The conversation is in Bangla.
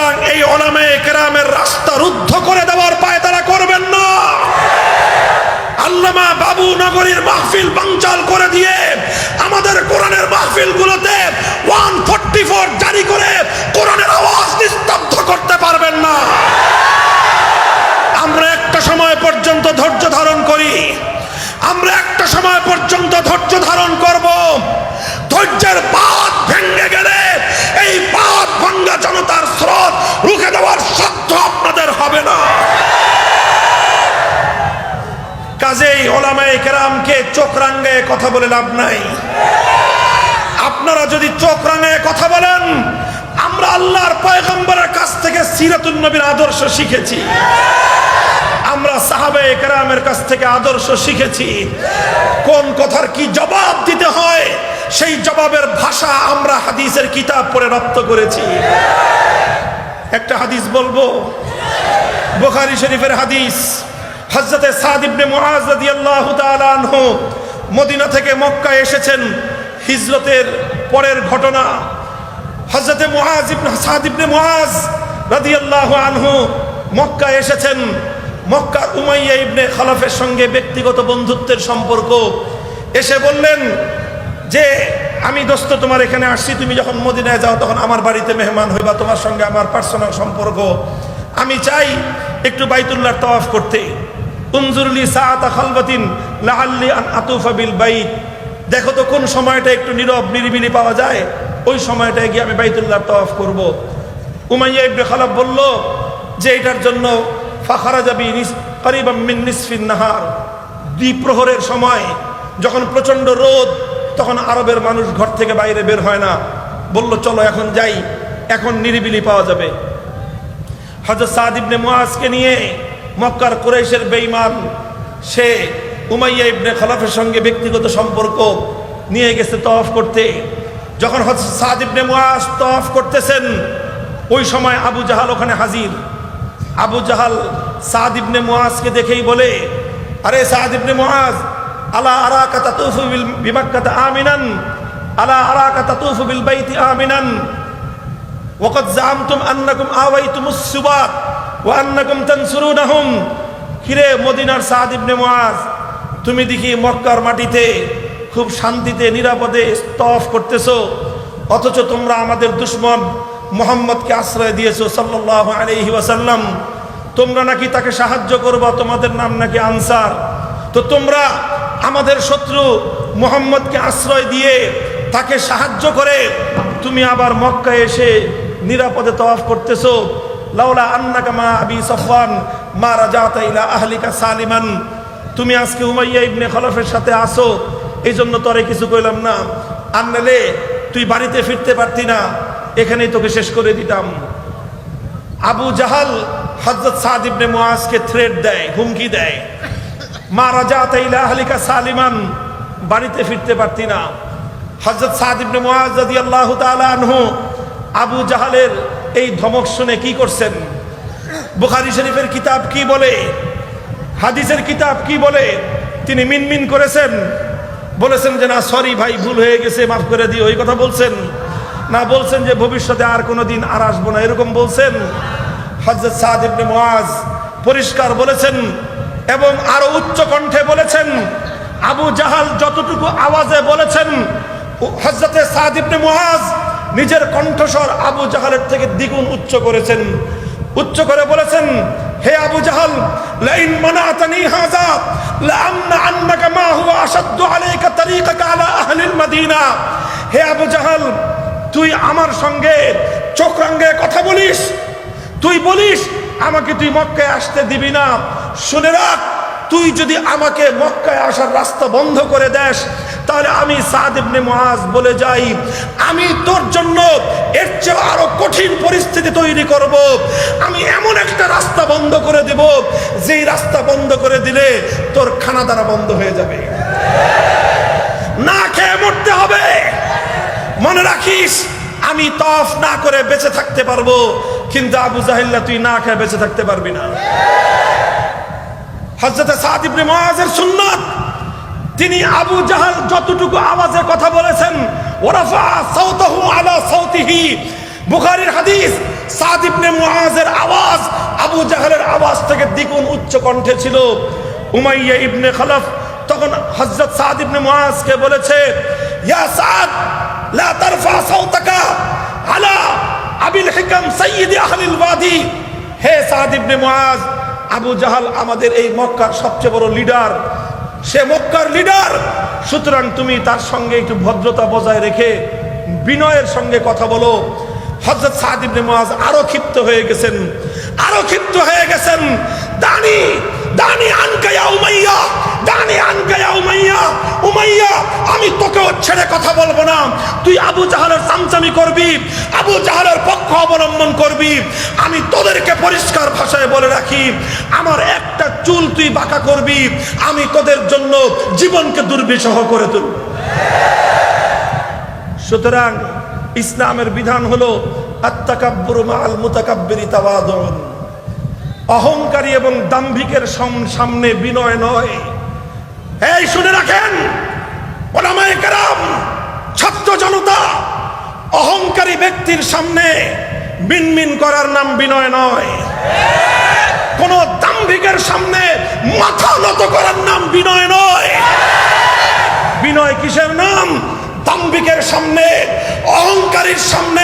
সুতরাং এই উলামায়ে কেরামের রাস্তা রুদ্ধ করে দেওয়ার পায়তারা করবেন না। আল্লামা বাবু নগরীর মাহফিল বানচাল করে দিয়ে আমাদের কোরআনের মাহফিলগুলোতে 144 জারি করে কোরআনের আওয়াজ নিস্তব্ধ করতে পারবেন না। আমরা একটা সময় পর্যন্ত ধৈর্য ধারণ করি, আমরা একটা সময় পর্যন্ত ধৈর্য ধারণ করব। ধৈর্যের বাঁধ ভেঙে গেলে এই বাঁধ ভাঙ্গা জনতার স্রোত রুখে দেওয়ার সাধ্য আপনাদের হবে না। কাজেই উলামায়ে কেরামকে চোখ রাঙায়ে কথা বলে লাভ নাই। আপনারা যদি চোখ রাঙায়ে কথা বলেন, আমরা আল্লাহর পয়গম্বরের কাছ থেকে সিরাতুন নবীর আদর্শ শিখেছি, আমরা সাহাবায়ে কেরামের কাছ থেকে আদর্শ শিখেছি। কোন কথার কি জবাব দিতে হয় সেই জবাবের ভাষা আমরা হাদিসের কিতাব পড়ে রপ্ত করেছি। একটা হাদিস বলবো, বুখারী শরীফের হাদিস। হযরতে সাদ ইবনে মুআজ রাদিয়াল্লাহু তাআলা আনহু মদিনা থেকে মক্কায় এসেছেন, হিজরতের পরের ঘটনা। হযরতে সাদ ইবনে মুআজ রাদিয়াল্লাহু আনহু মক্কায় এসেছেন। মক্কার উমাইয়া ইবনে খালাফের সঙ্গে ব্যক্তিগত বন্ধুত্বের সম্পর্ক। এসে বললেন যে আমি দোস্ত তোমার এখানে আসছি, তুমি যখন মদিনায় যাও তখন আমার বাড়িতে মেহমান হইবা, তোমার সঙ্গে আমার পার্সোনাল সম্পর্ক। আমি চাই একটু বাইতুল্লাহর তাওয়াফ করতে। উনজুরলি সাআতা খালওয়াতিন লাআল্লি আন আতুফা বিল বাইত, দেখো তো কোন সময়টা একটু নীরব নিরিবিলি পাওয়া যায়, ওই সময়টায় গিয়ে আমি বাইতুল্লাহর তাওয়াফ করব। উমাইয়া ইবনে খালাফ বলল যে এটার জন্য ফাখারাজা বি করিবাম মিন নিসফিন নাহার, দ্বিপ্রহরের সময় যখন প্রচন্ড রোদ, তখন আরবের মানুষ ঘর থেকে বাইরে বের হয় না। বলল চলো এখন যাই, এখন নিরিবিলি পাওয়া যাবে। হযরত সাদ ইবনে মুআজকে নিয়ে মক্কার কুরাইশের বেঈমান সে উমাইয়া ইবনে খালাফের সঙ্গে ব্যক্তিগত সম্পর্ক নিয়ে গেছে তাওয়াফ করতে। যখন হযরত সাদ ইবনে মুআজ তাওয়াফ করতেছেন, ওই সময় আবু জাহাল ওখানে হাজির। আবু জাহাল সাদ ইবনে মুআজকে দেখেই বলে, আরে সাদ ইবনে মুআজ, আলা আরাকা তাতুফু বিমাক্কাতা আমিনান, আলা আরাকা তাতুফু বিল বাইতি আমিনান, ওয়াকাদ জাআমতুম আন্নাকুম আওয়াইতুমুস সুবাত ওয়া আন্নাকুম তানসুরুনহুম। কিরে মদিনার সাদ ইবনে মুআজ, তুমি দেখি মক্কার মাটিতে খুব শান্তিতে নিরাপদে তাওয়াফ করতেছো, অথচ তোমরা আমাদের দুশমন মুহাম্মদকে আশ্রয় দিয়েছো সাল্লাল্লাহু আলাইহি ওয়াসাল্লাম। তোমরা নাকি তাকে সাহায্য করবা, তোমাদের নাম নাকি আনসার। তো তোমরা আমাদের শত্রু মুহাম্মদকে আশ্রয় দিয়ে তাকে সাহায্য করে তুমি আবার মক্কায় এসে নিরাপদে তাওয়াফ করতেছো। লাউলা আন্নাকা মা আবি সাফওয়ান মা রাজাতা ইলা আহলিকা সালিমান, তুমি আজকে উমাইয়া ইবনে খালাফের সাথে আসো, এই জন্য তোরে কিছু কইলাম না, আর নালে তুই বাড়িতে ফিরতে পারতি না, এখানেই তোকে শেষ করে দিতাম। আবু জাহাল হযরত সাদ ইবনে মুআজকে থ্রেট দেয়, হুমকি দেয়, মা রাজাতা ইলা আহলিকা সালিমান, বাড়িতে ফিরতে পারতি না। হযরত সাদ ইবনে মুআজ রাদিয়াল্লাহু তাআলা আনহু আবু জাহালের এই ধমক শুনে কি করছেন? বুখারী শরীফের কিতাব কি বলে, হাদিসের কিতাব কি বলে? তিনি মিনমিন করেছেন, বলেছেন যে না সরি ভাই, ভুল হয়ে গেছে, মাফ করে দিও, এই কথা বলছেন না? বলছেন যে ভবিষ্যতে আর কোনোদিন আর আসবো না, এরকম বলছেন? হযরত সাদ ইবনে মুআজ পরিষ্কার বলেছেন এবং আরো উচ্চ কণ্ঠে বলেছেন। আবু জাহাল যতটুকু আওয়াজে বলেছেন, হযরতে সাদ ইবনে মুআজ নিজের কণ্ঠস্বর আবু জাহালের থেকে দ্বিগুণ উচ্চ করেছেন। উচ্চ করে বলেছেন, হে আবু জাহাল, লাইন মানাতানি হাযা লাআমনা আন্নাকা মা হুয়া আশাদ্দু আলাইকা তারিকাকা আলা আহলিল মাদিনা। হে আবু জাহাল, তুই আমার সঙ্গে চোখ রাঙায়ে কথা বলিস, তুই বলিস আমাকে তুই মক্কায় আসতে দিবি না। শুনে রাখ, তুই যদি আমাকে মক্কায় আসার রাস্তা বন্ধ করে দেস, তাহলে আমি সাদ ইবনে মুআজ বলে যাই, আমি তোর জন্য এর চেয়ে আরো কঠিন পরিস্থিতি তৈরি করব। আমি এমন একটা রাস্তা বন্ধ করে দেব, যেই রাস্তা বন্ধ করে দিলে তোর খানা দানা বন্ধ হয়ে যাবে, না খেয়ে মরতে হবে। মনে রাখিস, আমি তাওয়াফ না করে বেঁচে থাকতে পারবো, কিন্তু আবু জাহিল তুই না খেয়ে বেঁচে থাকতে পারবি না। হযরত সাদ ইবনে মুআজের সুন্নাত, তিনি আবু জাহাল যতটুকু আওয়াজে কথা বলেছেন, ওরাফা সাউতাহু আলা সাউতিহি। বুখারীর হাদিস, সাদ ইবনে মুআজের আওয়াজ আবু জাহেলের আওয়াজ থেকে দ্বিগুণ উচ্চ কণ্ঠে ছিল। উমাইয়া ইবনে খালাফ তখন হযরত সাদ ইবনে মুআজকে বলেছে, ইয়া সাদ লা তারফা সাওতাকা আলা আবিল হিকাম সাইয়্যিদ আহলিল ওয়াদি। হে সাদ ইবনে মুআজ, আবু জাহাল আমাদের এই মক্কার সবচেয়ে বড় লিডার, সে মক্কার লিডার, সুতরাং তুমি তার সঙ্গে একটু ভদ্রতা বজায় রেখে বিনয়ের সঙ্গে কথা বলো। হযরত সাদ ইবনে মুআজ আরো ক্ষিপ্ত হয়ে গেছেন, আরো ক্ষিপ্ত হয়ে গেছেন। দানি দানি আনকা ইয়া উমাইয়া, দানি আনকা ইয়া উমাইয়া, উমাইয়া আমি তোকেও ছেড়ে কথা বলবো না। তুই আবু জাহালের চামচামি করবি, আবু জাহালের পক্ষ অবলম্বন করবি। আমি তোদেরকে পরিষ্কার ভাষায় বলে রাখি, আমার একটা চুল তুই বাঁকা করবি, আমি তোদের জন্য জীবনকে দুর্বিষহ করে তুলব। সুতরাং ইসলামের বিধান হলো আত্তাকাব্বুরু মাআল মুতাকাব্বিরি তাওয়াদুন। অহংকারী এবং দাম্ভিকের সামনে বিনয় নয়। এই শুনে রাখেন উলামায়ে কেরাম, ছাত্র জনতা, অহংকারী ব্যক্তির সামনে মিনমিন করার নাম বিনয় নয়। কোন দাম্ভিকের সামনে মাথা নত করার নাম বিনয় নয়। বিনয় কিসের নাম? দাম্ভিকের সামনে, অহংকারীর সামনে